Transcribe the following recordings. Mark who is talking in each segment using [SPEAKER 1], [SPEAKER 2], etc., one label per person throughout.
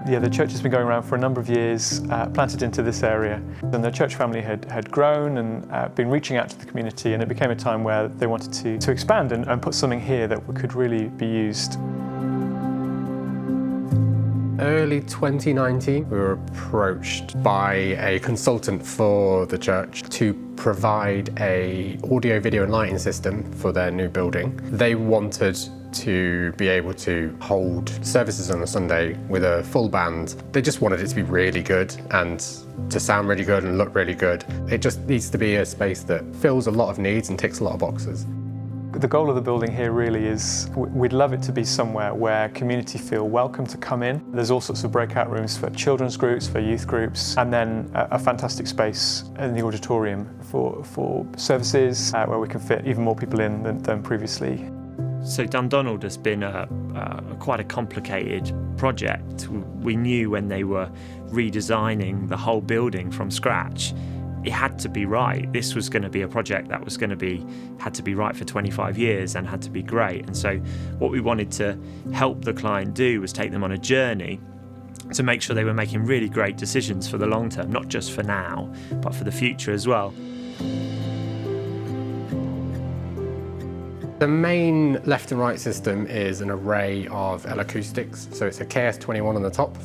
[SPEAKER 1] Yeah, the church has been going around for a number of years, planted into this area. And the church family had grown and been reaching out to the community, and it became a time where they wanted to expand and put something here that could really be used.
[SPEAKER 2] Early 2019, we were approached by a consultant for the church to provide an audio, video and lighting system for their new building. They wanted to be able to hold services on a Sunday with a full band. They just wanted it to be really good and to sound really good and look really good. It just needs to be a space that fills a lot of needs and ticks a lot of boxes.
[SPEAKER 1] The goal of the building here really is, we'd love it to be somewhere where community feel welcome to come in. There's all sorts of breakout rooms for children's groups, for youth groups, and then a fantastic space in the auditorium for services where we can fit even more people in than previously.
[SPEAKER 3] So Dundonald has been quite a complicated project. We knew when they were redesigning the whole building from scratch, it had to be right. This was going to be a project that was had to be right for 25 years and had to be great. And so what we wanted to help the client do was take them on a journey to make sure they were making really great decisions for the long term, not just for now, but for the future as well.
[SPEAKER 2] The main left and right system is an array of L-acoustics. So it's a KS21 on the top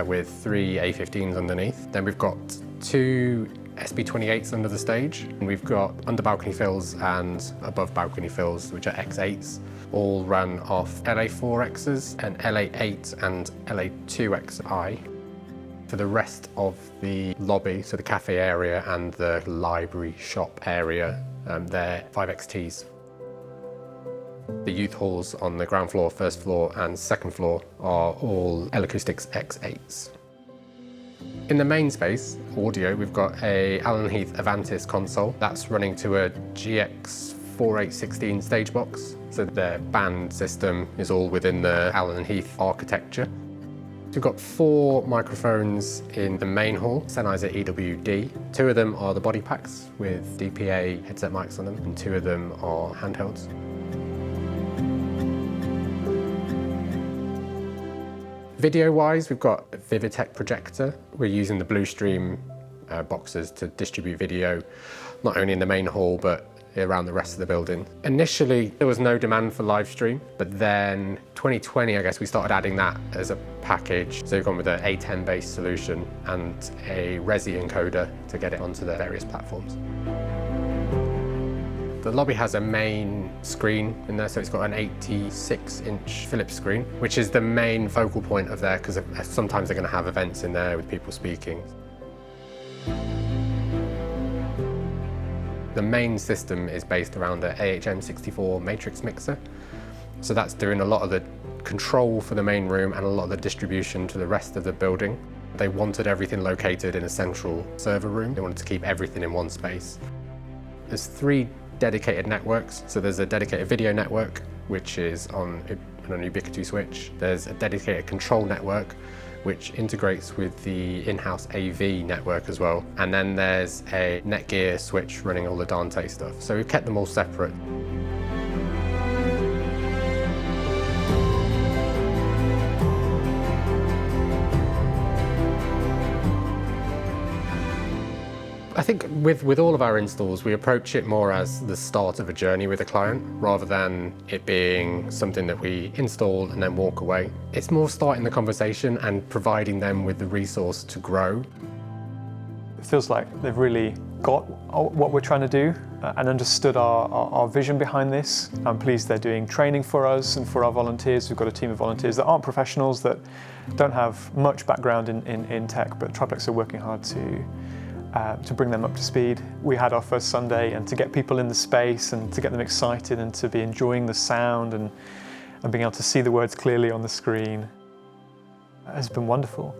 [SPEAKER 2] with 3 A15s underneath. Then we've got 2 SB28s under the stage, and we've got under balcony fills and above balcony fills, which are X8s, all run off LA4Xs and LA8 and LA2XI. For the rest of the lobby, so the cafe area and the library shop area, they're 5XTs. The youth halls on the ground floor, first floor and second floor are all L-acoustics X8s. In the main space, audio, we've got a Allen Heath Avantis console that's running to a GX 4816 stage box. So the band system is all within the Allen Heath architecture. We've got 4 microphones in the main hall, Sennheiser EWD. 2 of them are the body packs with DPA headset mics on them, and 2 of them are handhelds. Video-wise, we've got a Vivitech projector. We're using the Bluestream boxes to distribute video, not only in the main hall, but around the rest of the building. Initially, there was no demand for live stream, but then 2020, I guess, we started adding that as a package. So we've gone with an A10-based solution and a Resi encoder to get it onto the various platforms. The lobby has a main screen in there, so it's got an 86-inch Philips screen, which is the main focal point of there, because sometimes they're going to have events in there with people speaking. The main system is based around an AHM64 matrix mixer, so that's doing a lot of the control for the main room and a lot of the distribution to the rest of the building. They wanted everything located in a central server room. They wanted to keep everything in one space. There's 3 dedicated networks. So there's a dedicated video network, which is on an Ubiquiti switch. There's a dedicated control network, which integrates with the in-house AV network as well. And then there's a Netgear switch running all the Dante stuff. So we've kept them all separate. I think with all of our installs, we approach it more as the start of a journey with a client, rather than it being something that we install and then walk away. It's more starting the conversation and providing them with the resource to grow.
[SPEAKER 1] It feels like they've really got what we're trying to do and understood our vision behind this. I'm pleased they're doing training for us and for our volunteers. We've got a team of volunteers that aren't professionals, that don't have much background in tech, but Triplex are working hard to bring them up to speed. We had our first Sunday, and to get people in the space and to get them excited and to be enjoying the sound and being able to see the words clearly on the screen has been wonderful.